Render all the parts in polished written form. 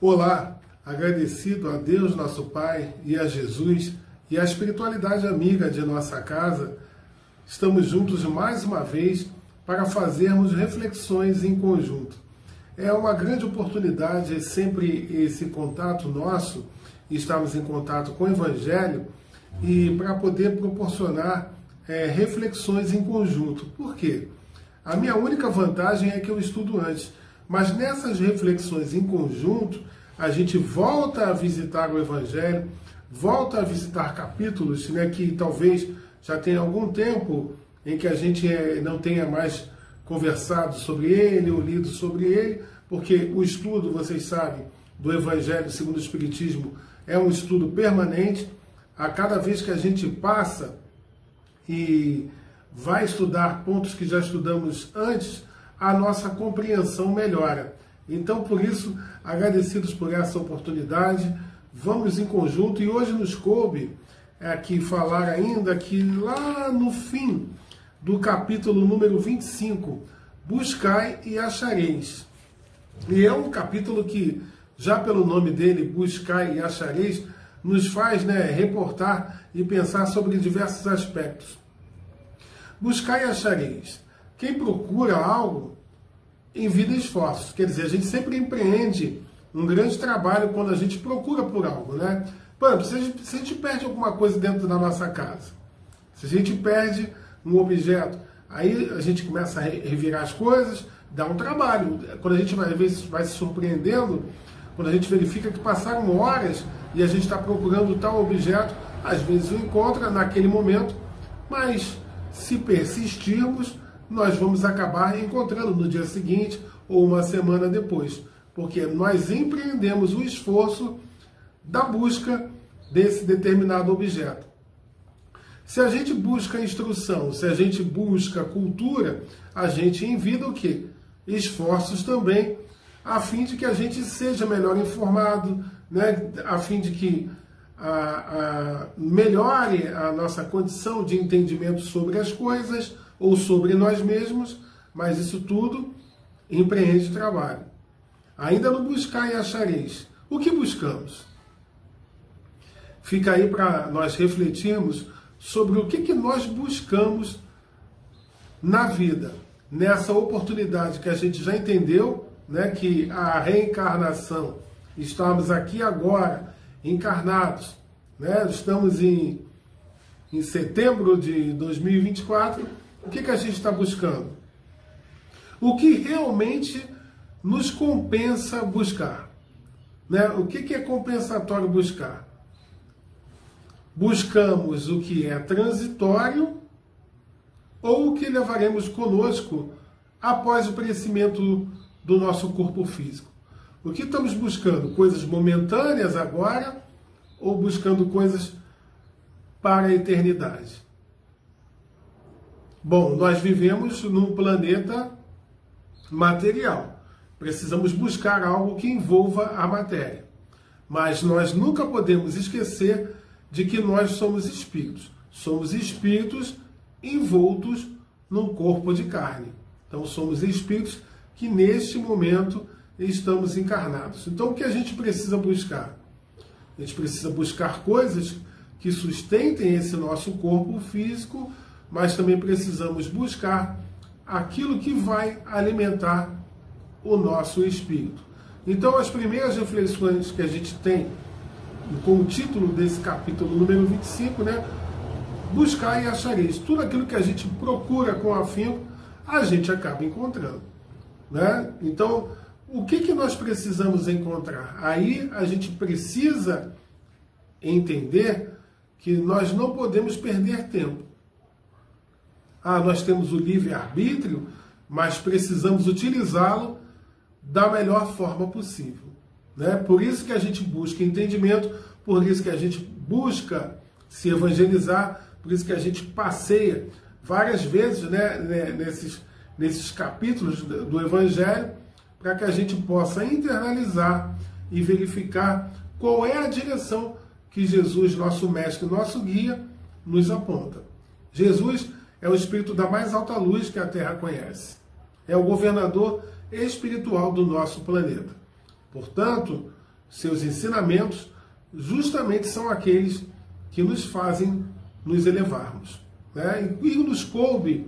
Olá, agradecido a Deus nosso Pai e a Jesus e a espiritualidade amiga de nossa casa, estamos juntos mais uma vez para fazermos reflexões em conjunto. É uma grande oportunidade sempre esse contato nosso, estarmos em contato com o Evangelho e para poder proporcionar reflexões em conjunto. Por quê? A minha única vantagem é que eu estudo antes, mas nessas reflexões em conjunto, a gente volta a visitar o Evangelho, volta a visitar capítulos, que talvez já tenha algum tempo em que a gente não tenha mais conversado sobre ele ou lido sobre ele, porque o estudo, vocês sabem, do Evangelho segundo o Espiritismo é um estudo permanente. A cada vez que a gente passa e vai estudar pontos que já estudamos antes, a nossa compreensão melhora. Então, por isso, agradecidos por essa oportunidade, vamos em conjunto. E hoje nos coube aqui falar ainda que lá no fim do capítulo número 25, buscai e achareis. E é um capítulo que, já pelo nome dele, buscai e achareis, nos faz reportar e pensar sobre diversos aspectos. Buscai e achareis. Quem procura algo, envida esforços. Quer dizer, a gente sempre empreende um grande trabalho quando a gente procura por algo, Por exemplo, se a gente perde alguma coisa dentro da nossa casa, se a gente perde um objeto, aí a gente começa a revirar as coisas, dá um trabalho. Quando a gente vai se surpreendendo, quando a gente verifica que passaram horas e a gente está procurando tal objeto, às vezes o encontra naquele momento, mas se persistirmos, nós vamos acabar encontrando no dia seguinte ou uma semana depois, porque nós empreendemos o esforço da busca desse determinado objeto. Se a gente busca instrução, se a gente busca cultura, a gente envida o quê? Esforços também, a fim de que a gente seja melhor informado, a fim de que melhore a nossa condição de entendimento sobre as coisas ou sobre nós mesmos, mas isso tudo empreende trabalho. Ainda no buscar e achareis. O que buscamos? Fica aí para nós refletirmos sobre o que nós buscamos na vida, nessa oportunidade que a gente já entendeu, que a reencarnação, estamos aqui agora, encarnados, estamos em setembro de 2024, o que a gente está buscando? O que realmente nos compensa buscar? O que é compensatório buscar? Buscamos o que é transitório ou o que levaremos conosco após o perecimento do nosso corpo físico. O que estamos buscando? Coisas momentâneas agora ou buscando coisas para a eternidade? Bom, nós vivemos num planeta material. Precisamos buscar algo que envolva a matéria. Mas nós nunca podemos esquecer de que nós somos espíritos. Somos espíritos envoltos num corpo de carne. Então somos espíritos que neste momento estamos encarnados. Então o que a gente precisa buscar? A gente precisa buscar coisas que sustentem esse nosso corpo físico, mas também precisamos buscar aquilo que vai alimentar o nosso espírito. Então as primeiras reflexões que a gente tem com o título desse capítulo número 25, buscar e achareis. Tudo aquilo que a gente procura com afinco, a gente acaba encontrando. Então, o que nós precisamos encontrar? Aí a gente precisa entender que nós não podemos perder tempo. Nós temos o livre-arbítrio, mas precisamos utilizá-lo da melhor forma possível. Por isso que a gente busca entendimento, por isso que a gente busca se evangelizar, por isso que a gente passeia várias vezes nesses capítulos do Evangelho, para que a gente possa internalizar e verificar qual é a direção que Jesus, nosso mestre, nosso guia, nos aponta. Jesus é o espírito da mais alta luz que a Terra conhece. É o governador espiritual do nosso planeta. Portanto, seus ensinamentos, justamente são aqueles que nos fazem nos elevarmos, né? E nos coube,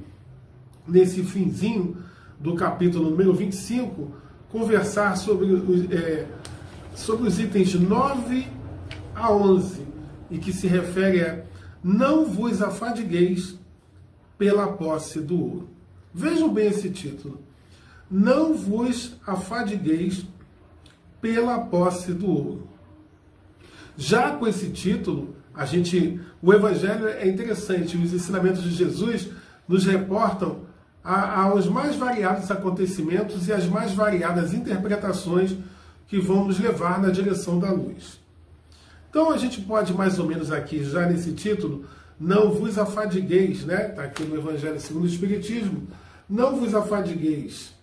nesse finzinho do capítulo número 25, conversar sobre os itens 9 a 11, e que se refere a não vos afadigueis pela posse do ouro. Vejam bem esse título. Não vos afadigueis pela posse do ouro. Já com esse título, o Evangelho é interessante, os ensinamentos de Jesus nos reportam aos mais variados acontecimentos e às mais variadas interpretações que vão nos levar na direção da luz. Então a gente pode mais ou menos aqui, já nesse título, não vos afadigueis, né? Está aqui no Evangelho segundo o Espiritismo, não vos afadigueis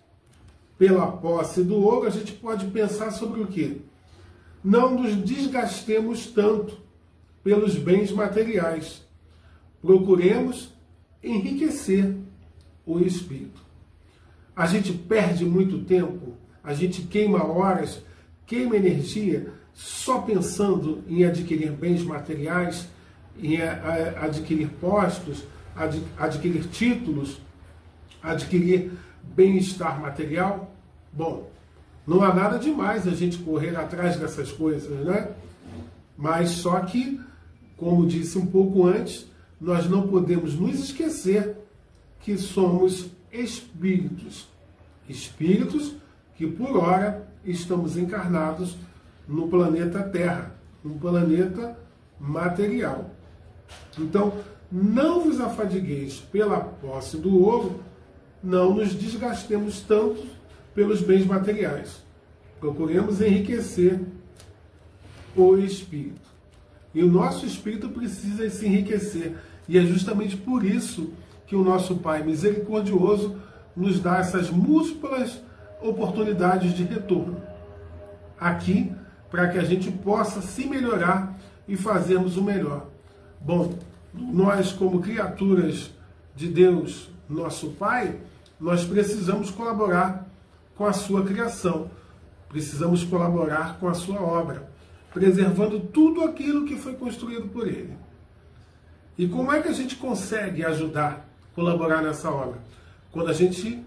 pela posse do ouro. A gente pode pensar sobre o quê? Não nos desgastemos tanto pelos bens materiais. Procuremos enriquecer o espírito. A gente perde muito tempo, a gente queima horas, queima energia só pensando em adquirir bens materiais, em adquirir postos, adquirir títulos, adquirir bem-estar material. Bom, não há nada demais a gente correr atrás dessas coisas, né? Mas só que, como disse um pouco antes, nós não podemos nos esquecer que somos espíritos. Espíritos que, por ora, estamos encarnados no planeta Terra, um planeta material. Então, não vos afadigueis pela posse do ouro, não nos desgastemos tanto pelos bens materiais. Procuremos enriquecer o espírito. E o nosso espírito precisa se enriquecer. E é justamente por isso que o nosso Pai misericordioso nos dá essas múltiplas oportunidades de retorno aqui, para que a gente possa se melhorar e fazermos o melhor. Bom, nós como criaturas de Deus, nosso Pai, nós precisamos colaborar com a sua criação, precisamos colaborar com a sua obra, preservando tudo aquilo que foi construído por Ele. E como é que a gente consegue ajudar, colaborar nessa obra? Quando a gente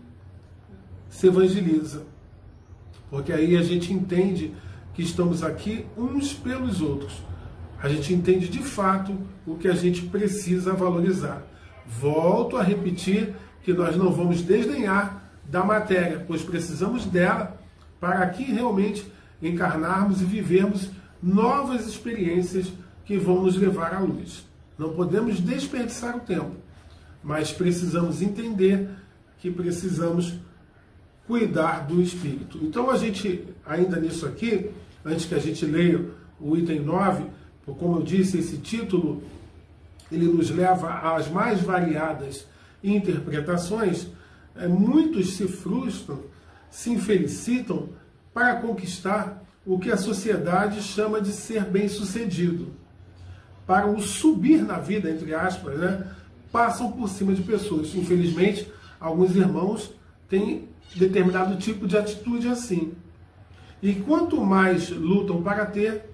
se evangeliza, porque aí a gente entende que estamos aqui uns pelos outros. A gente entende de fato o que a gente precisa valorizar. Volto a repetir que nós não vamos desdenhar da matéria, pois precisamos dela para aqui realmente encarnarmos e vivermos novas experiências que vão nos levar à luz. Não podemos desperdiçar o tempo, mas precisamos entender que precisamos cuidar do espírito. Então a gente, ainda nisso aqui, antes que a gente leia o item 9, como eu disse, esse título ele nos leva às mais variadas interpretações. Muitos se frustram, se infelicitam para conquistar o que a sociedade chama de ser bem-sucedido. Para o subir na vida, entre aspas, né, passam por cima de pessoas. Infelizmente, alguns irmãos têm determinado tipo de atitude assim. E quanto mais lutam para ter,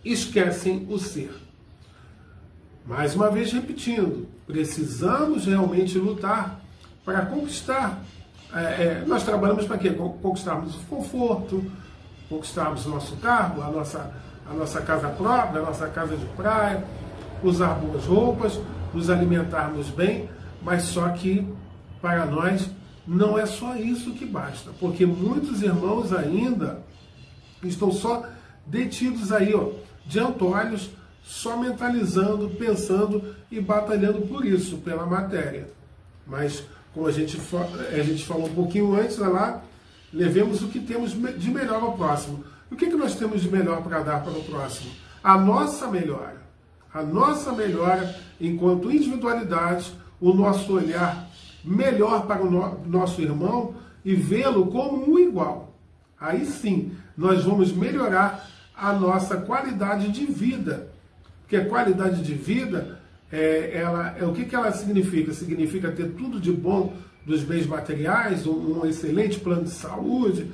esquecem o ser. Mais uma vez repetindo, precisamos realmente lutar para conquistar. Nós trabalhamos para quê? Conquistarmos o conforto, conquistarmos o nosso carro, a nossa casa própria, a nossa casa de praia, usar boas roupas, nos alimentarmos bem, mas só que para nós não é só isso que basta, porque muitos irmãos ainda estão só detidos aí, diante olhos, só mentalizando, pensando e batalhando por isso, pela matéria. Mas, como a gente falou um pouquinho antes, lá, levemos o que temos de melhor ao próximo. E o que nós temos de melhor para dar para o próximo? A nossa melhora. A nossa melhora enquanto individualidade, o nosso olhar melhor para o nosso irmão e vê-lo como um igual. Aí sim, nós vamos melhorar a nossa qualidade de vida. Porque a qualidade de vida, o que ela significa? Significa ter tudo de bom dos bens materiais, um excelente plano de saúde,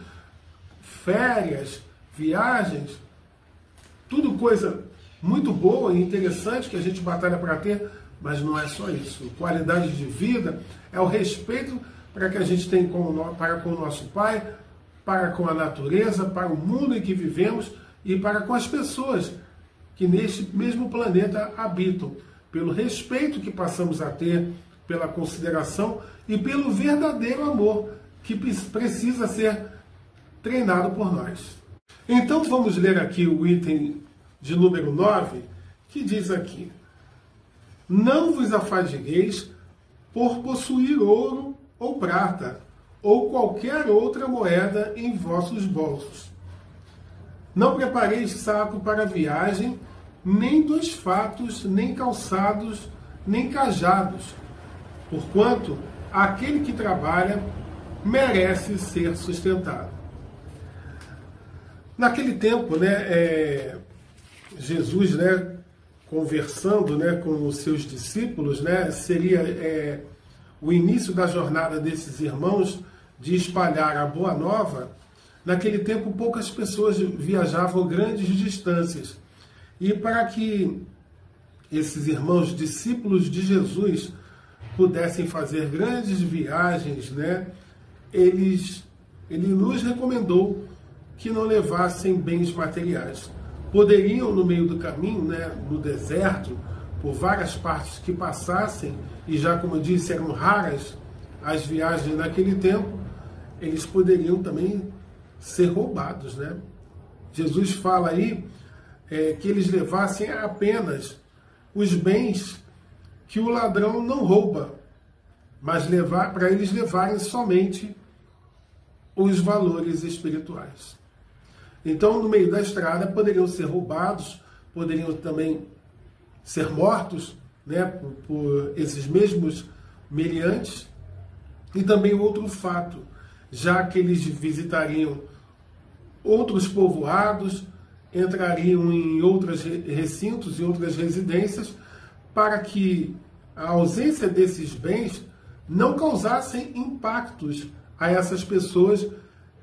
férias, viagens, tudo coisa muito boa e interessante que a gente batalha para ter, mas não é só isso. Qualidade de vida é o respeito para que a gente tem para com o nosso Pai, para com a natureza, para o mundo em que vivemos e para com as pessoas que neste mesmo planeta habitam, pelo respeito que passamos a ter, pela consideração e pelo verdadeiro amor que precisa ser treinado por nós. Então vamos ler aqui o item de número 9, que diz aqui: não vos afadigueis por possuir ouro ou prata, ou qualquer outra moeda em vossos bolsos. Não prepareis saco para a viagem, nem 2 fatos, nem calçados, nem cajados, porquanto aquele que trabalha merece ser sustentado. Naquele tempo, Jesus, conversando, com os seus discípulos, seria o início da jornada desses irmãos de espalhar a boa nova. Naquele tempo, poucas pessoas viajavam grandes distâncias. E para que esses irmãos discípulos de Jesus pudessem fazer grandes viagens, ele nos recomendou que não levassem bens materiais. Poderiam, no meio do caminho, no deserto, por várias partes que passassem, e já, como eu disse, eram raras as viagens naquele tempo, eles poderiam também ser roubados. Jesus fala aí que eles levassem apenas os bens que o ladrão não rouba, mas para eles levarem somente os valores espirituais. Então, no meio da estrada, poderiam ser roubados, poderiam também ser mortos, por esses mesmos meliantes. E também outro fato, já que eles visitariam outros povoados, entrariam em outros recintos e outras residências, para que a ausência desses bens não causassem impactos a essas pessoas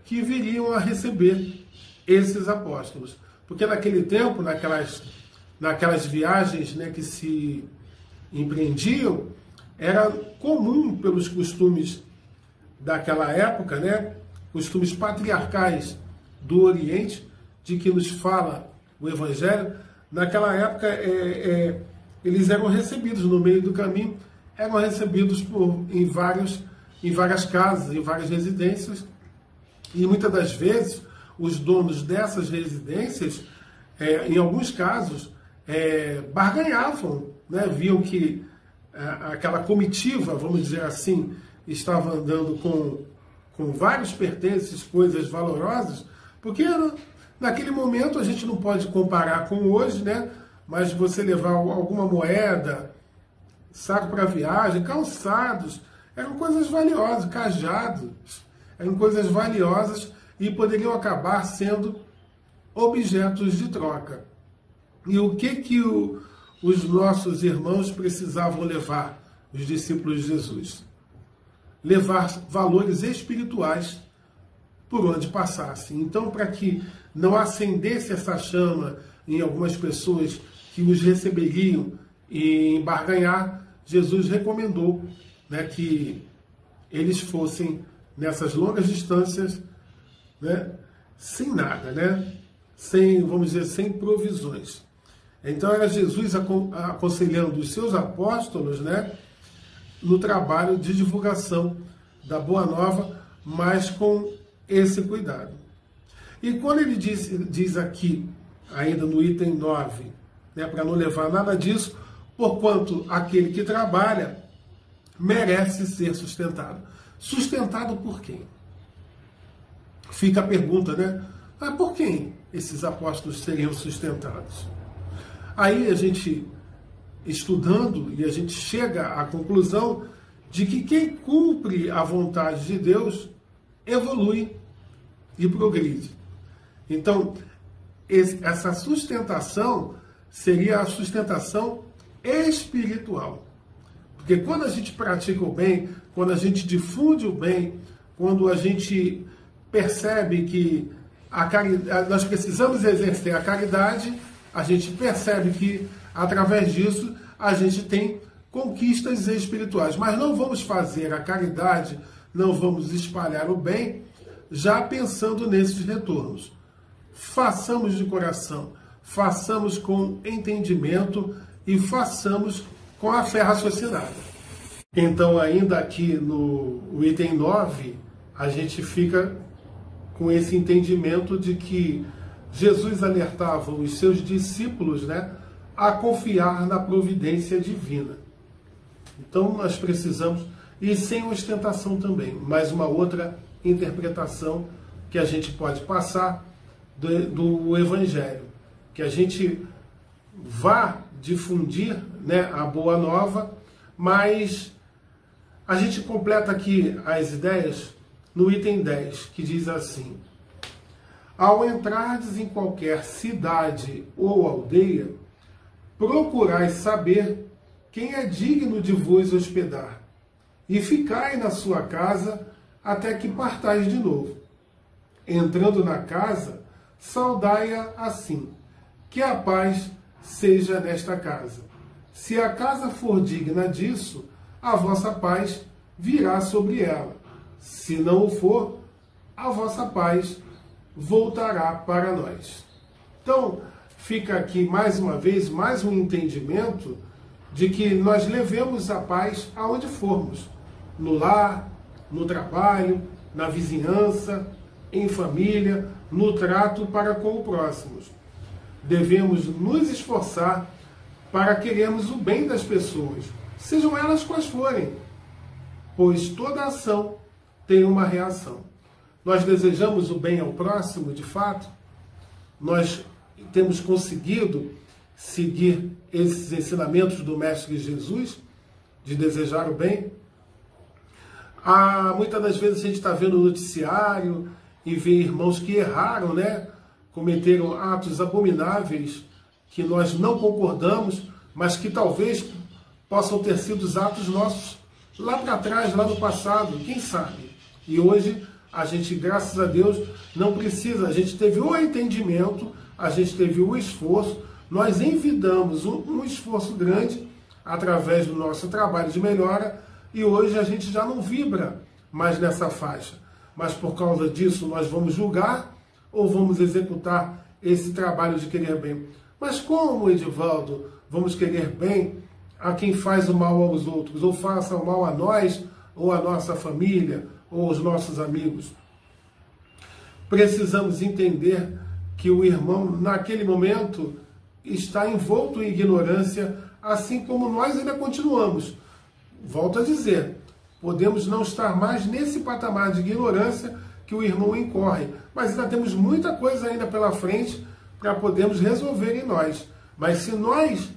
que viriam a receber esses apóstolos. Porque naquele tempo, naquelas viagens que se empreendiam, era comum, pelos costumes daquela época, costumes patriarcais do Oriente, de que nos fala o Evangelho. Naquela época, eles eram recebidos no meio do caminho, eram recebidos em várias casas, em várias residências, e muitas das vezes os donos dessas residências, em alguns casos, barganhavam, viam que aquela comitiva, vamos dizer assim, estava andando com vários pertences, coisas valorosas, porque naquele momento a gente não pode comparar com hoje, mas você levar alguma moeda, saco para viagem, calçados, eram coisas valiosas, cajados, eram coisas valiosas e poderiam acabar sendo objetos de troca. E o que os nossos irmãos precisavam levar, os discípulos de Jesus? Levar valores espirituais por onde passassem. Então, para que não acendesse essa chama em algumas pessoas que os receberiam e barganhar, Jesus recomendou que eles fossem nessas longas distâncias sem nada, sem, vamos dizer, sem provisões. Então era Jesus aconselhando os seus apóstolos no trabalho de divulgação da Boa Nova, mas com esse cuidado. E quando ele diz aqui, ainda no item 9, para não levar nada disso, porquanto aquele que trabalha merece ser sustentado. Sustentado por quem? Fica a pergunta, por quem esses apóstolos seriam sustentados? Aí a gente, estudando, e a gente chega à conclusão de que quem cumpre a vontade de Deus evolui e progride. Então, essa sustentação seria a sustentação espiritual. Porque quando a gente pratica o bem, quando a gente difunde o bem, quando a gente percebe que nós precisamos exercer a caridade, a gente percebe que através disso a gente tem conquistas espirituais. Mas não vamos fazer a caridade, não vamos espalhar o bem, já pensando nesses retornos. Façamos de coração, façamos com entendimento e façamos com a fé raciocinada. Então, ainda aqui no item 9, a gente fica com esse entendimento de que Jesus alertava os seus discípulos, né, a confiar na providência divina. Então, nós precisamos, e sem ostentação também, mais uma outra interpretação que a gente pode passar do Evangelho, que a gente vá difundir, né, a boa nova, mas a gente completa aqui as ideias no item 10, que diz assim: ao entrardes em qualquer cidade ou aldeia, procurai saber quem é digno de vos hospedar, e ficai na sua casa até que partais de novo. Entrando na casa, saudai-a assim: que a paz seja nesta casa. Se a casa for digna disso, a vossa paz virá sobre ela. Se não o for, a vossa paz voltará para nós. Então, fica aqui mais uma vez, mais um entendimento de que nós levemos a paz aonde formos. No lar, no trabalho, na vizinhança, em família, no trato para com o próximo. Devemos nos esforçar para querermos o bem das pessoas, sejam elas quais forem, pois toda ação tem uma reação. Nós desejamos o bem ao próximo, de fato? Nós temos conseguido seguir esses ensinamentos do Mestre Jesus, de desejar o bem? Muitas das vezes a gente está vendo o noticiário e vê irmãos que erraram, né? Cometeram atos abomináveis que nós não concordamos, mas que talvez possam ter sido os atos nossos lá para trás, lá no passado, quem sabe? E hoje a gente, graças a Deus, não precisa, a gente teve o entendimento, a gente teve o esforço, nós envidamos um esforço grande através do nosso trabalho de melhora e hoje a gente já não vibra mais nessa faixa. Mas por causa disso nós vamos julgar ou vamos executar esse trabalho de querer bem? Mas como, Edivaldo, vamos querer bem a quem faz o mal aos outros, ou faça o mal a nós, ou a nossa família, ou os nossos amigos? Precisamos entender que o irmão, naquele momento, está envolto em ignorância, assim como nós ainda continuamos. Volto a dizer, podemos não estar mais nesse patamar de ignorância que o irmão incorre, mas ainda temos muita coisa ainda pela frente para podermos resolver em nós. Mas se nós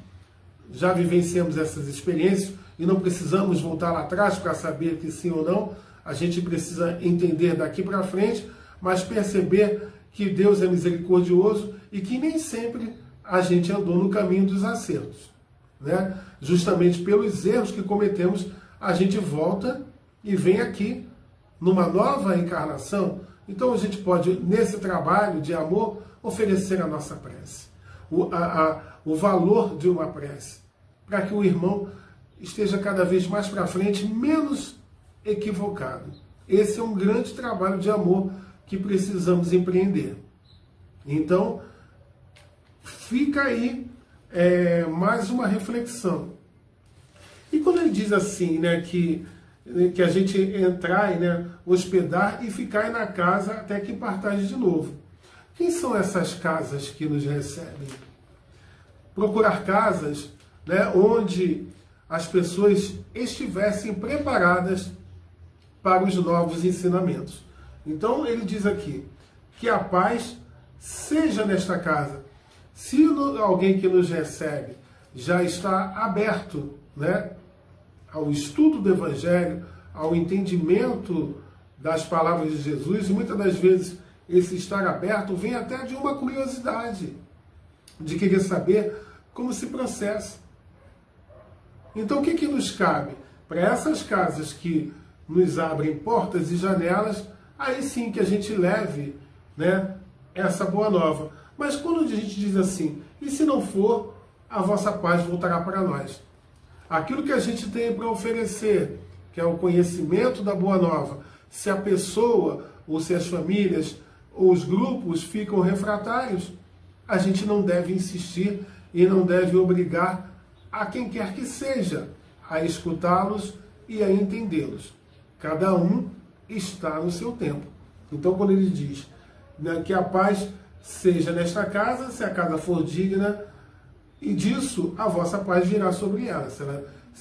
já vivenciamos essas experiências e não precisamos voltar lá atrás para saber que sim ou não, a gente precisa entender daqui para frente, mas perceber que Deus é misericordioso e que nem sempre a gente andou no caminho dos acertos, né? Justamente pelos erros que cometemos, a gente volta e vem aqui numa nova encarnação. Então a gente pode, nesse trabalho de amor, oferecer a nossa prece, o valor de uma prece, para que o irmão esteja cada vez mais para frente, menos equivocado. Esse é um grande trabalho de amor que precisamos empreender. Então, fica aí mais uma reflexão. E quando ele diz assim, né, que a gente entrar, né, hospedar e ficar na casa até que partais de novo. Quem são essas casas que nos recebem? Procurar casas, né, onde as pessoas estivessem preparadas para os novos ensinamentos. Então ele diz aqui que a paz seja nesta casa. Se alguém que nos recebe já está aberto, né, ao estudo do Evangelho, ao entendimento das palavras de Jesus, e muitas das vezes esse estar aberto vem até de uma curiosidade, de querer saber como se processa. Então o que nos cabe? Para essas casas que nos abrem portas e janelas, aí sim que a gente leve, né, essa boa nova. Mas quando a gente diz assim, e se não for, a vossa paz voltará para nós. Aquilo que a gente tem para oferecer, que é o conhecimento da boa nova, se a pessoa, ou se as famílias, ou os grupos ficam refratários, a gente não deve insistir e não deve obrigar a quem quer que seja a escutá-los e a entendê-los. Cada um está no seu tempo. Então, quando ele diz, né, que a paz seja nesta casa, se a casa for digna, e disso a vossa paz virá sobre ela.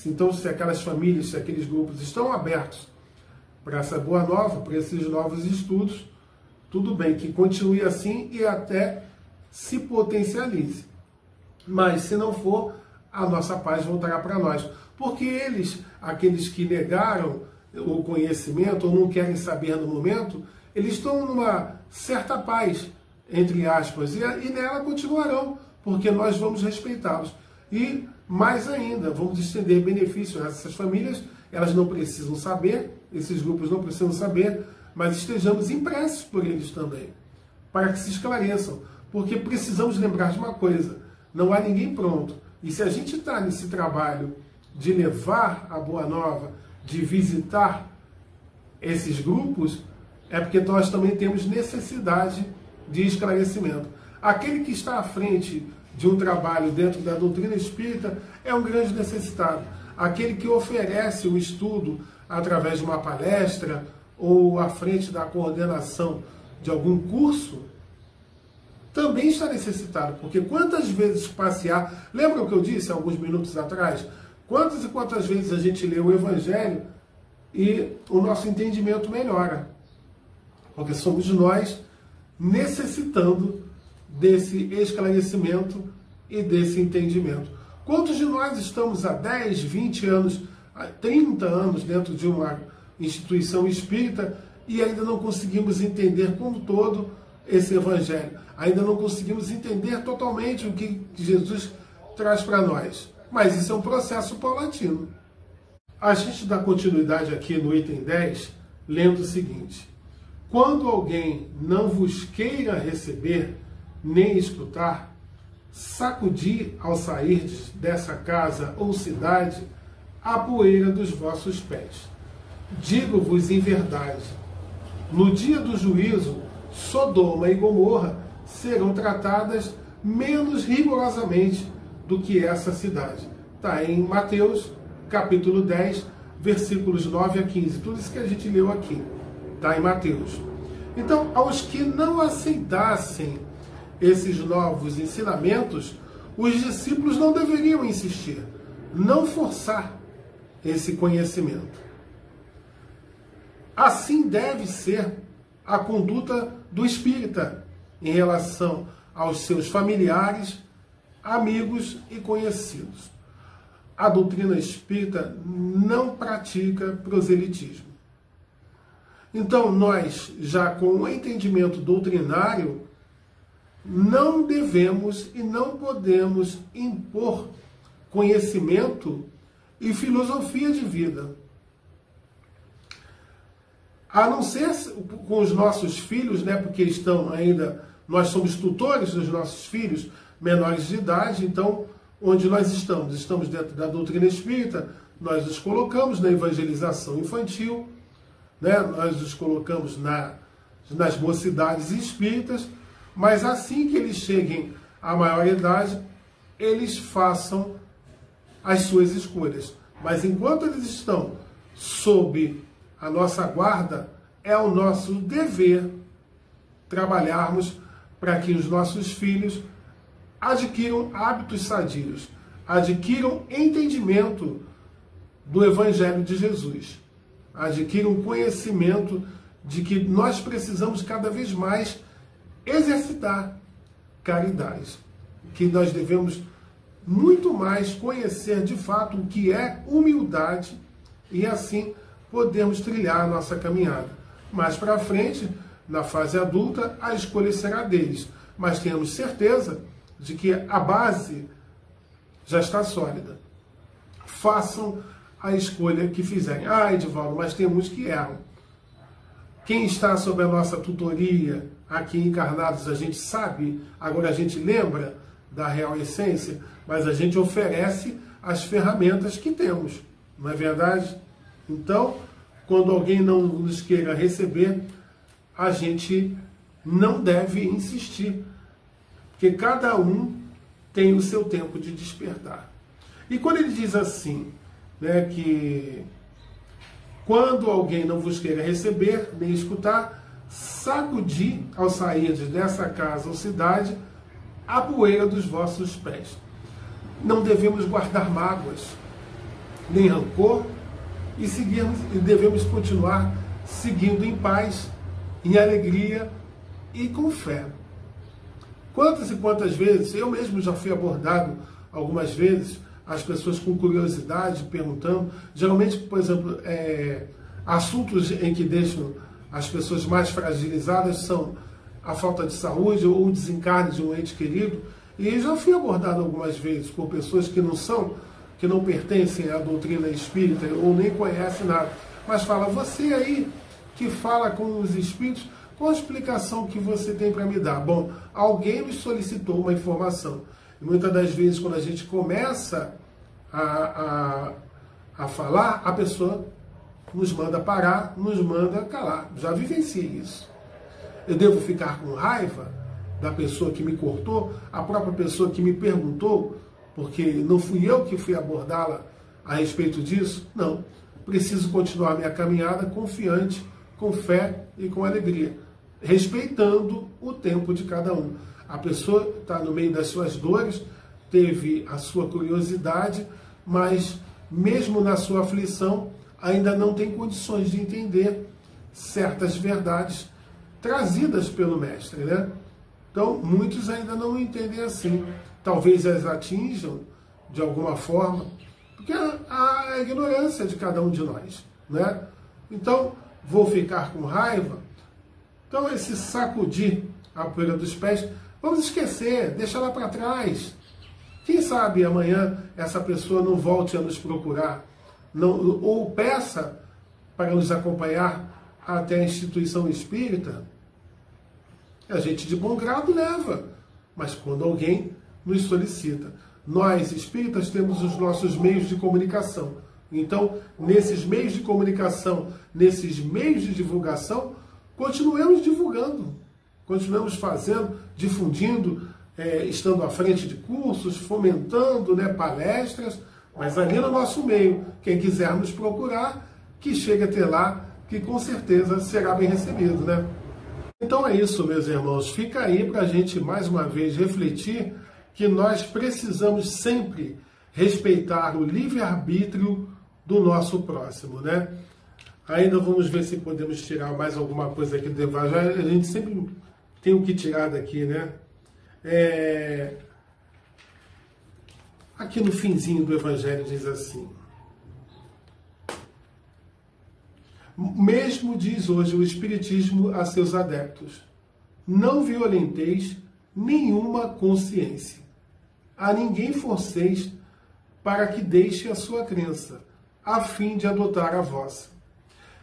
Então, se aquelas famílias, se aqueles grupos estão abertos para essa boa nova, para esses novos estudos, tudo bem, que continue assim e até se potencialize. Mas, se não for, a nossa paz voltará para nós. Porque eles, aqueles que negaram o conhecimento ou não querem saber no momento, eles estão numa certa paz, entre aspas, e nela continuarão, porque nós vamos respeitá-los. E, mais ainda, vamos estender benefícios a essas famílias, elas não precisam saber, esses grupos não precisam saber, mas estejamos impressos por eles também, para que se esclareçam. Porque precisamos lembrar de uma coisa, não há ninguém pronto. E se a gente está nesse trabalho de levar a boa nova, de visitar esses grupos, é porque nós também temos necessidade de esclarecimento. Aquele que está à frente de um trabalho dentro da doutrina espírita é um grande necessitado. Aquele que oferece o estudo através de uma palestra ou à frente da coordenação de algum curso, também está necessitado. Porque quantas vezes passear... Lembra o que eu disse alguns minutos atrás? Quantas e quantas vezes a gente lê o Evangelho e o nosso entendimento melhora? Porque somos nós necessitando desse esclarecimento e desse entendimento. Quantos de nós estamos há 10, 20 anos, 30 anos dentro de uma instituição espírita e ainda não conseguimos entender como todo esse Evangelho? Ainda não conseguimos entender totalmente o que Jesus traz para nós. Mas isso é um processo paulatino. A gente dá continuidade aqui no item 10, lendo o seguinte: quando alguém não vos queira receber, nem escutar, sacudi ao sair dessa casa ou cidade a poeira dos vossos pés. Digo-vos em verdade, no dia do juízo, Sodoma e Gomorra serão tratadas menos rigorosamente do que essa cidade. Está em Mateus, capítulo 10, versículos 9 a 15. Tudo isso que a gente leu aqui está em Mateus. Então, aos que não aceitassem esses novos ensinamentos, os discípulos não deveriam insistir, não forçar esse conhecimento. Assim deve ser a conduta do espírita em relação aos seus familiares, amigos e conhecidos. A doutrina espírita não pratica proselitismo. Então, nós, já com o entendimento doutrinário, não devemos e não podemos impor conhecimento e filosofia de vida. A não ser com os nossos filhos, né, porque estão ainda, nós somos tutores dos nossos filhos menores de idade, então, onde nós estamos? Estamos dentro da doutrina espírita, nós os colocamos na evangelização infantil, né, nós os colocamos nas mocidades espíritas, mas assim que eles cheguem à maior idade, eles façam as suas escolhas. Mas enquanto eles estão sob a nossa guarda, é o nosso dever trabalharmos para que os nossos filhos adquiram hábitos sadios, adquiram entendimento do Evangelho de Jesus, adquiram conhecimento de que nós precisamos cada vez mais exercitar caridade, que nós devemos muito mais conhecer de fato o que é humildade e assim podemos trilhar a nossa caminhada. Mais para frente, na fase adulta, a escolha será deles, mas tenhamos certeza de que a base já está sólida. Façam a escolha que fizerem. Ah, Edivaldo, mas tem muitos que erram. Quem está sob a nossa tutoria, aqui encarnados a gente sabe, agora a gente lembra da real essência, mas a gente oferece as ferramentas que temos, não é verdade? Então, quando alguém não nos queira receber, a gente não deve insistir, porque cada um tem o seu tempo de despertar. E quando ele diz assim, né, que quando alguém não vos queira receber, nem escutar, sacudi ao sair dessa casa ou cidade a poeira dos vossos pés. Não devemos guardar mágoas, nem rancor, e devemos continuar seguindo em paz, em alegria e com fé. Quantas e quantas vezes, eu mesmo já fui abordado algumas vezes, as pessoas com curiosidade, perguntando, geralmente, por exemplo, assuntos em que deixam as pessoas mais fragilizadas são a falta de saúde ou o desencarne de um ente querido, e já fui abordado algumas vezes por pessoas que não pertencem à doutrina espírita ou nem conhecem nada, mas fala, você aí que fala com os espíritos, qual a explicação que você tem para me dar? Bom, alguém me solicitou uma informação. E muitas das vezes, quando a gente começa a falar, a pessoa nos manda parar, nos manda calar. Já vivenciei isso. Eu devo ficar com raiva da pessoa que me cortou, a própria pessoa que me perguntou, porque não fui eu que fui abordá-la a respeito disso? Não. Preciso continuar minha caminhada confiante, com fé e com alegria, respeitando o tempo de cada um. A pessoa está no meio das suas dores, teve a sua curiosidade, mas mesmo na sua aflição, ainda não tem condições de entender certas verdades trazidas pelo Mestre, né? Então, muitos ainda não entendem assim. Talvez as atinjam de alguma forma, porque a ignorância de cada um de nós, né? Então, vou ficar com raiva. Então, esse sacudir a poeira dos pés, vamos esquecer, deixa lá para trás. Quem sabe amanhã essa pessoa não volte a nos procurar, ou peça para nos acompanhar até a instituição espírita. A gente de bom grado leva, mas quando alguém nos solicita. Nós, espíritas, temos os nossos meios de comunicação. Então, nesses meios de comunicação, nesses meios de divulgação, continuemos divulgando, continuamos fazendo, difundindo, estando à frente de cursos, fomentando, né, palestras, mas ali no nosso meio, quem quiser nos procurar, que chegue até lá, que com certeza será bem recebido, né? Então é isso, meus irmãos. Fica aí para a gente, mais uma vez, refletir que nós precisamos sempre respeitar o livre-arbítrio do nosso próximo, né? Ainda vamos ver se podemos tirar mais alguma coisa aqui do Evangelho. A gente sempre tem o que tirar daqui, né? Aqui no finzinho do Evangelho diz assim: mesmo diz hoje o Espiritismo a seus adeptos, não violenteis nenhuma consciência, a ninguém forceis para que deixe a sua crença, a fim de adotar a vossa.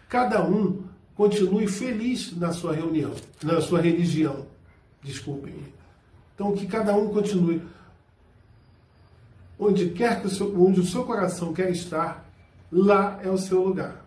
Cada um continue feliz na sua religião. Desculpem. Então, que cada um continue. Onde o seu coração quer estar, lá é o seu lugar.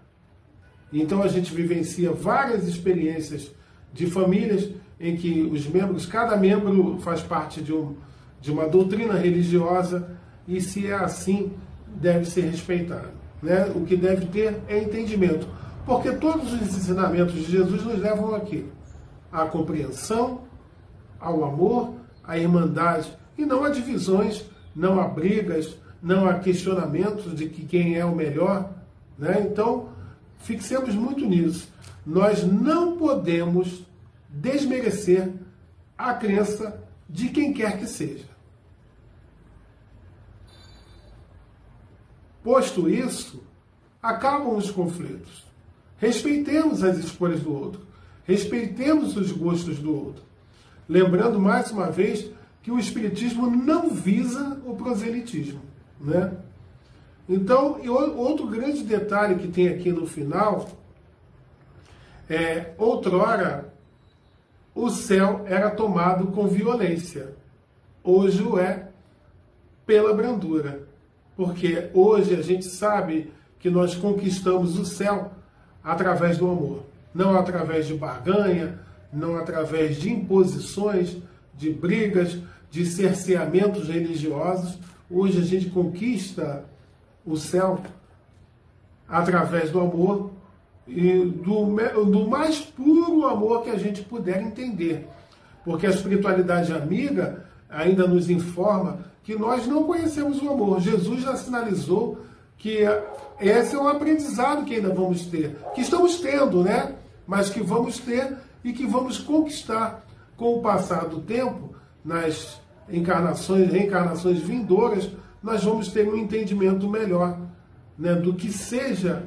Então, a gente vivencia várias experiências de famílias em que os membros, cada membro faz parte de uma doutrina religiosa, e se é assim, deve ser respeitado, né? O que deve ter é entendimento. Porque todos os ensinamentos de Jesus nos levam aqui: à compreensão, ao amor, à irmandade, e não a divisões, não a brigas, não a questionamentos de que quem é o melhor, né? Então, fixemos muito nisso. Nós não podemos desmerecer a crença de quem quer que seja. Posto isso, acabam os conflitos. Respeitemos as escolhas do outro. Respeitemos os gostos do outro. Lembrando, mais uma vez, que o Espiritismo não visa o proselitismo, né? Então, outro grande detalhe que tem aqui no final outrora, o céu era tomado com violência. Hoje o é pela brandura. Porque hoje a gente sabe que nós conquistamos o céu através do amor. Não através de barganha, não através de imposições, de brigas, de cerceamentos religiosos. Hoje a gente conquista o céu através do amor e do mais puro amor que a gente puder entender. Porque a espiritualidade amiga ainda nos informa que nós não conhecemos o amor. Jesus já sinalizou que esse é um aprendizado que ainda vamos ter, que estamos tendo, né? Mas que vamos ter e que vamos conquistar com o passar do tempo, nas reencarnações vindouras, nós vamos ter um entendimento melhor, né, do que seja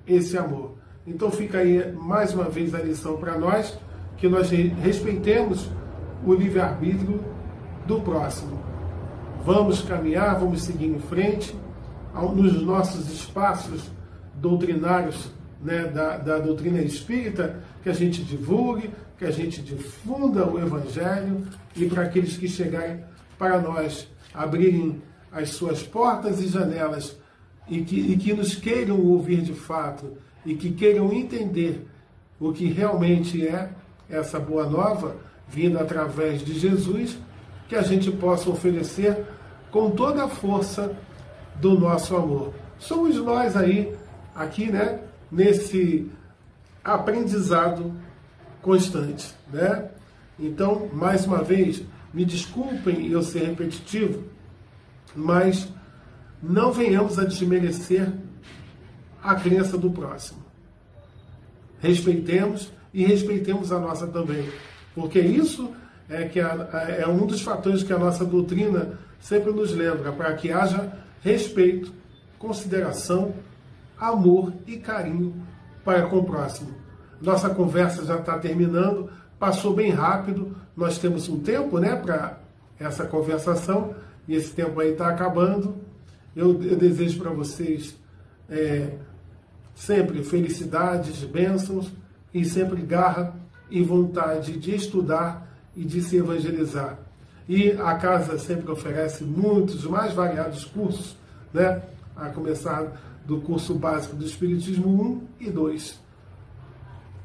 esse amor. Então fica aí mais uma vez a lição para nós, que nós respeitemos o livre-arbítrio do próximo. Vamos caminhar, vamos seguir em frente nos nossos espaços doutrinários, né, da doutrina espírita, que a gente divulgue, que a gente difunda o Evangelho, e para aqueles que chegarem para nós, abrirem as suas portas e janelas e que nos queiram ouvir de fato e que queiram entender o que realmente é essa boa nova vinda através de Jesus, que a gente possa oferecer com toda a força do nosso amor. Somos nós aí, aqui, né, nesse aprendizado constante, né? Então, mais uma vez, me desculpem eu ser repetitivo, mas não venhamos a desmerecer a crença do próximo. Respeitemos e respeitemos a nossa também, porque isso é um dos fatores que a nossa doutrina sempre nos lembra, para que haja respeito, consideração, amor e carinho para com o próximo. Nossa conversa já está terminando, passou bem rápido, nós temos um tempo, né, para essa conversação, e esse tempo aí está acabando. Eu desejo para vocês sempre felicidades, bênçãos, e sempre garra e vontade de estudar e de se evangelizar. E a casa sempre oferece muitos, mais variados cursos, né, a começar do curso básico do Espiritismo 1 e 2.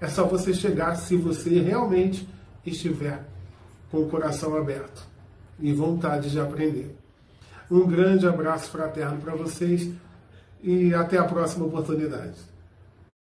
É só você chegar se você realmente estiver com o coração aberto e vontade de aprender. Um grande abraço fraterno para vocês e até a próxima oportunidade.